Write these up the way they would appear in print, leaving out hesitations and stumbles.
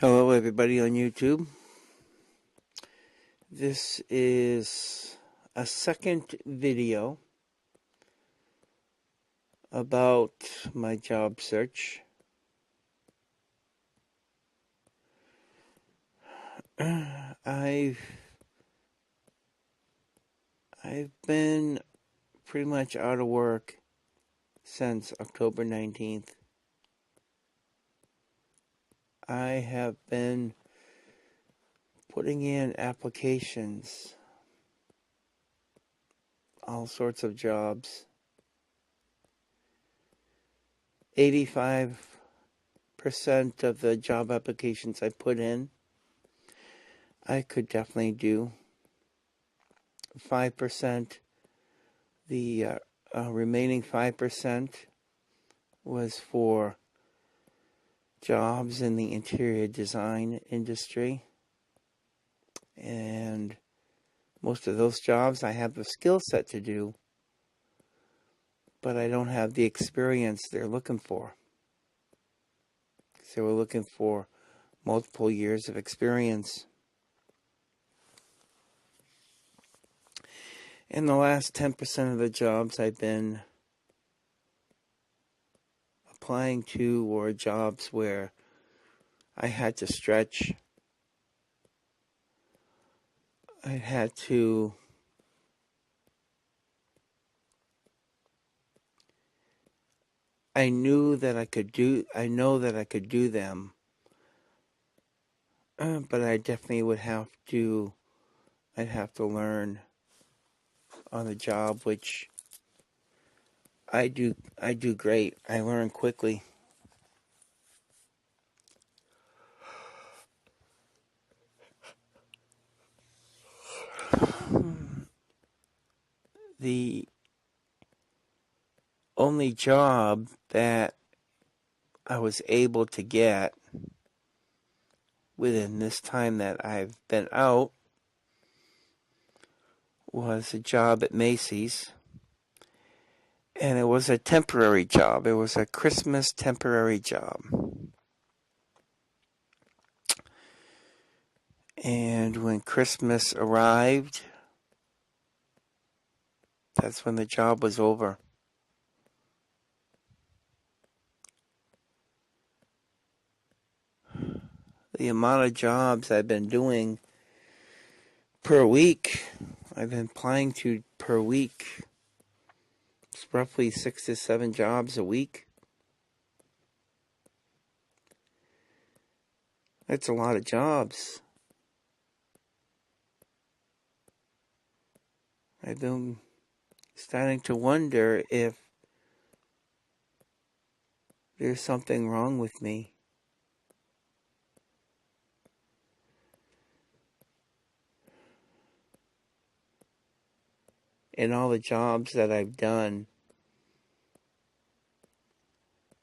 Hello everybody on YouTube. This is a second video about my job search. I've been pretty much out of work since October 19th. I have been putting in applications, all sorts of jobs. 85% of the job applications I put in, I could definitely do. 5%, the remaining 5% was for jobs in the interior design industry. And most of those jobs I have the skill set to do, but I don't have the experience they're looking for. So we're looking for multiple years of experience. In the last 10% of the jobs I've been applying to were jobs where I had to stretch. I had to I know that I could do them, but I definitely I'd have to learn on the job, which I do great. I learn quickly. The only job that I was able to get within this time that I've been out was a job at Macy's. And it was a temporary job. It was a Christmas temporary job. And when Christmas arrived, that's when the job was over. The amount of jobs I've been doing per week, I've been applying to per week. It's roughly 6 to 7 jobs a week. That's a lot of jobs. I've been starting to wonder if there's something wrong with me. In all the jobs that I've done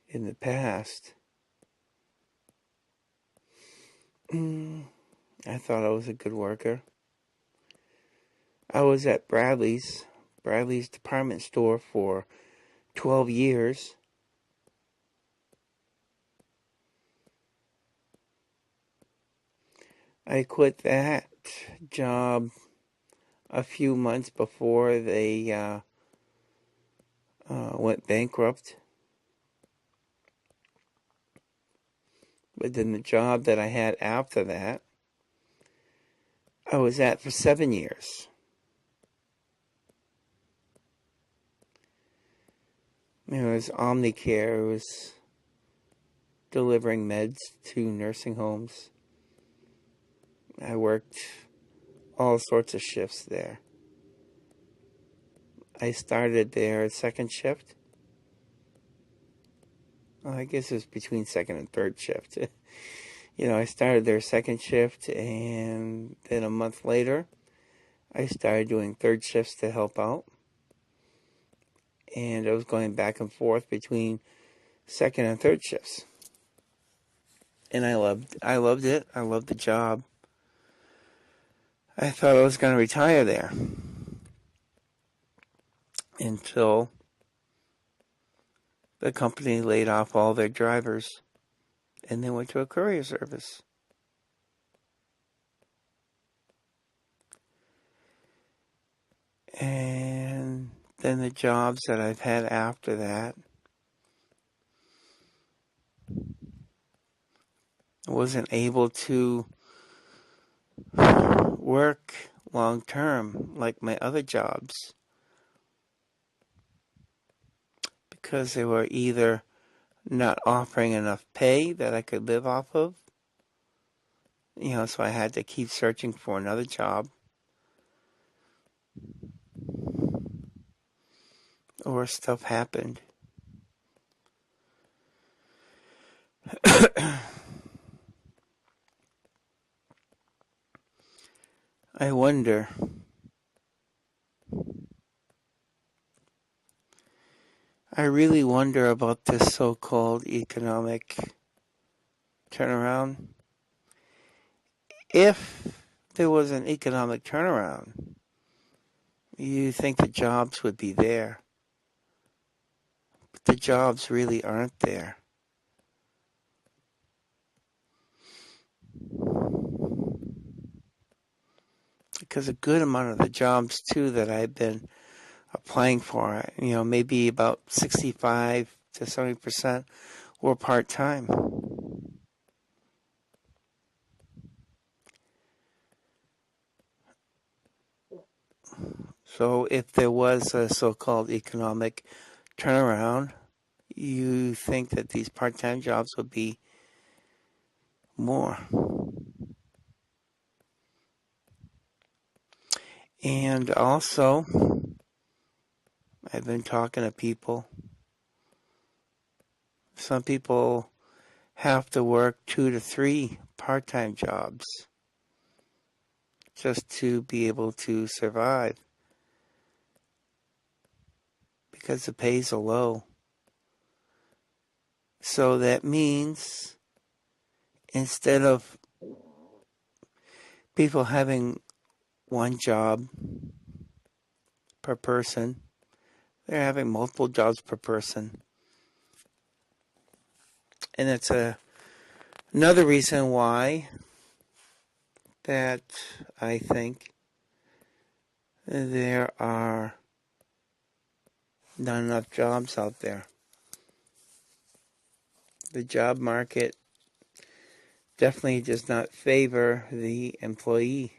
in the past, I thought I was a good worker. I was at Bradley's department store for 12 years. I quit that job a few months before they went bankrupt. But then the job that I had after that, I was at for 7 years. It was Omnicare. It was delivering meds to nursing homes. I worked all sorts of shifts there. I started there second shift. Well, I guess it was between second and third shift. I started there second shift, and then a month later, I started doing third shifts to help out. And I was going back and forth between second and third shifts. And I loved it. I loved the job. I thought I was going to retire there until the company laid off all their drivers and they went to a courier service. And then the jobs that I've had after that, I wasn't able to work long term like my other jobs because they were either not offering enough pay that I could live off of, so I had to keep searching for another job, or stuff happened. I wonder, I really wonder about this so-called economic turnaround. If there was an economic turnaround, you think the jobs would be there. But the jobs really aren't there. Because a good amount of the jobs, too, that I've been applying for, maybe about 65 to 70% were part-time. So if there was a so-called economic turnaround, you think that these part-time jobs would be more. And also, I've been talking to people. Some people have to work 2 to 3 part-time jobs just to be able to survive because the pays are low. So that means instead of people having one job per person, they're having multiple jobs per person. And that's another reason why that I think there are not enough jobs out there. The job market definitely does not favor the employee.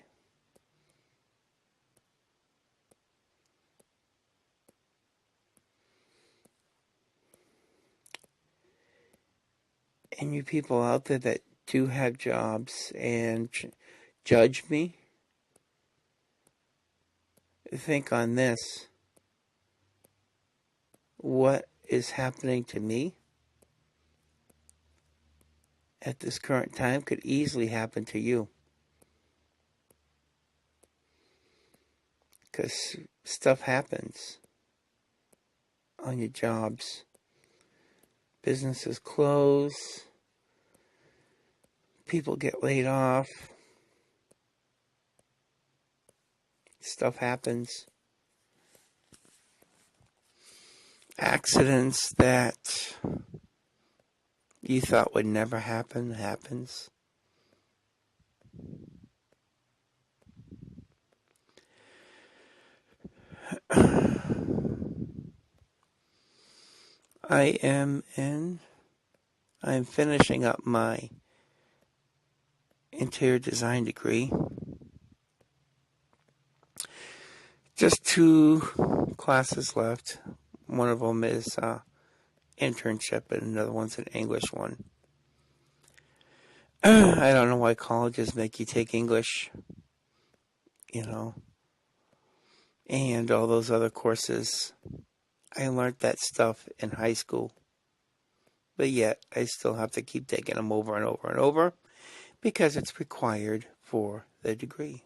And you people out there that do have jobs and judge me, think on this. What is happening to me at this current time could easily happen to you. Because stuff happens on your jobs. Businesses close. People get laid off. Stuff happens. Accidents that you thought would never happen happens. I'm finishing up my interior design degree. Just 2 classes left. One of them is internship and another one's an English one. I don't know why colleges make you take English, and all those other courses. I learned that stuff in high school, but yet I still have to keep taking them over and over and over because it's required for the degree.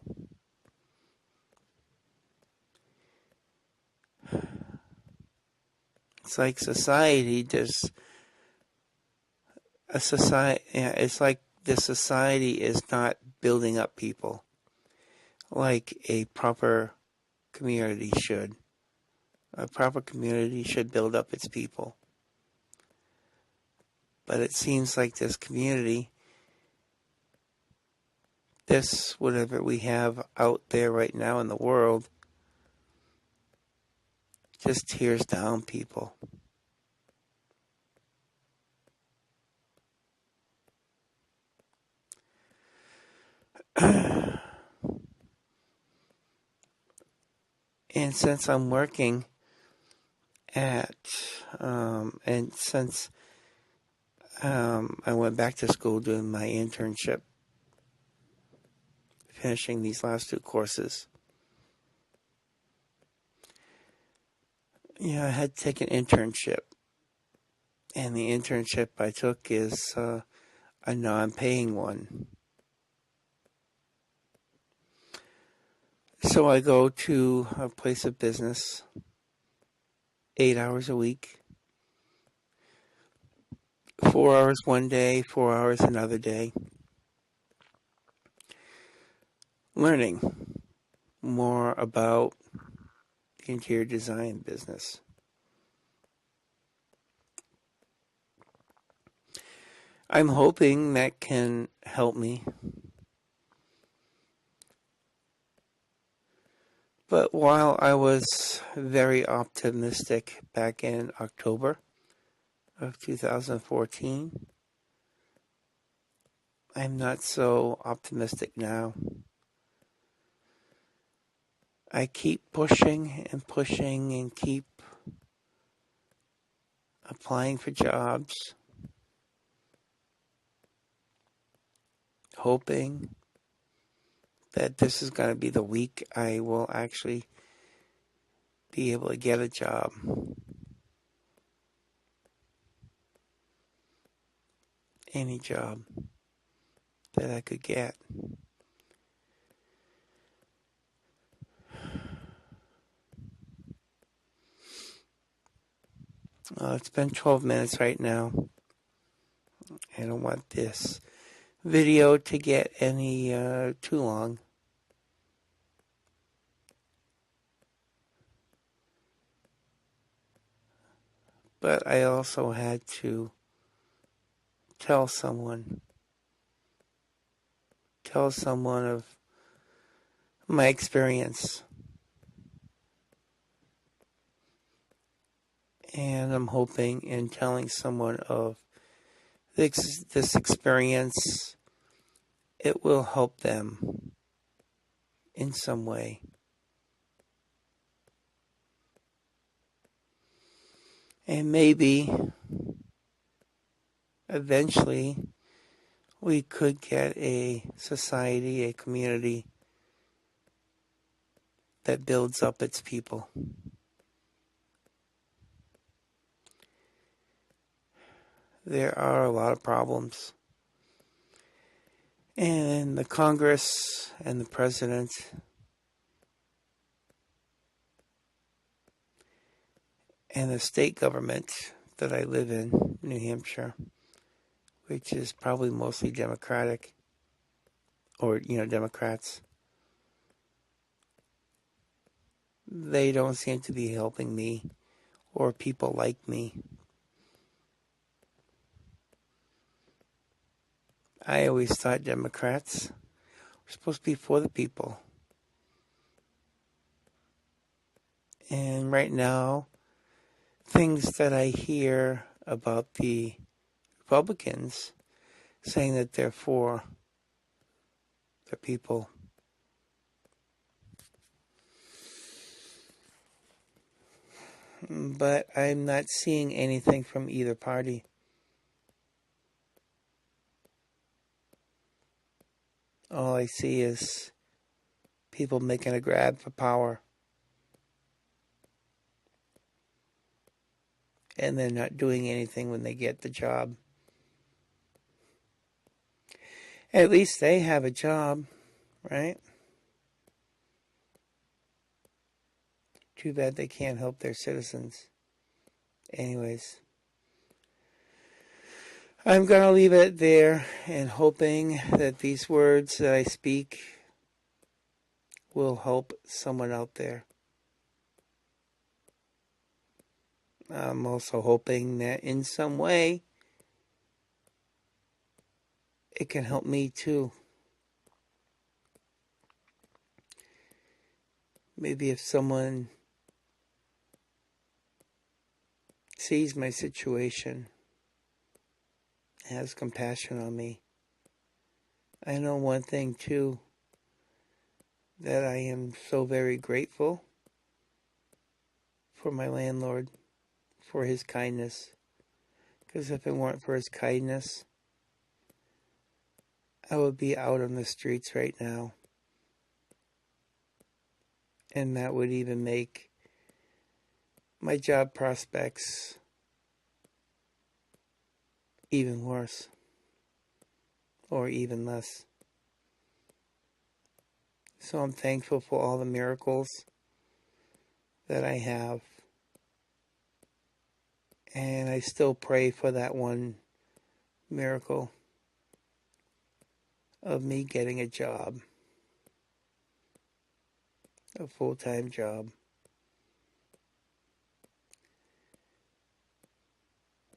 It's like society it's like the society is not building up people like a proper community should. A proper community should build up its people. But it seems like this community, this whatever we have out there right now in the world, just tears down people. And since I'm working at, and since I went back to school doing my internship, finishing these last 2 courses, I had to take an internship. And the internship I took is a non-paying one. So I go to a place of business 8 hours a week, 4 hours one day, 4 hours another day, learning more about the interior design business. I'm hoping that can help me. But while I was very optimistic back in October of 2014, I'm not so optimistic now. I keep pushing and pushing and keep applying for jobs, hoping that this is going to be the week I will actually be able to get a job. Any job that I could get. It's been 12 minutes right now. I don't want this video to get any too long. But I also had to tell someone of my experience. And I'm hoping in telling someone of this experience, it will help them in some way. And maybe eventually we could get a society, a community that builds up its people. There are a lot of problems. And the Congress and the President and the state government that I live in, New Hampshire, which is probably mostly Democratic, or, Democrats, they don't seem to be helping me or people like me. I always thought Democrats were supposed to be for the people. And right now, things that I hear about the Republicans saying that they're for the people. But I'm not seeing anything from either party. All I see is people making a grab for power. And they're not doing anything when they get the job. At least they have a job, right? Too bad they can't help their citizens. Anyways, I'm going to leave it there and hoping that these words that I speak will help someone out there. I'm also hoping that in some way it can help me too. Maybe if someone sees my situation, has compassion on me. I know one thing too, that I am so very grateful for my landlord, for his kindness. Because if it weren't for his kindness, I would be out on the streets right now. And that would even make my job prospects even worse, or even less. So I'm thankful for all the miracles that I have. And I still pray for that one miracle of me getting a job, a full-time job.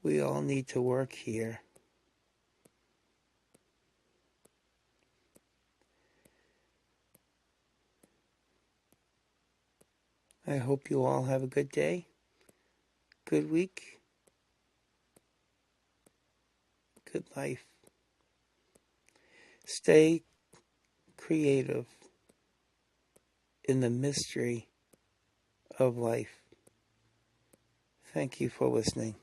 We all need to work here. I hope you all have a good day, good week, good life. Stay creative in the mystery of life. Thank you for listening.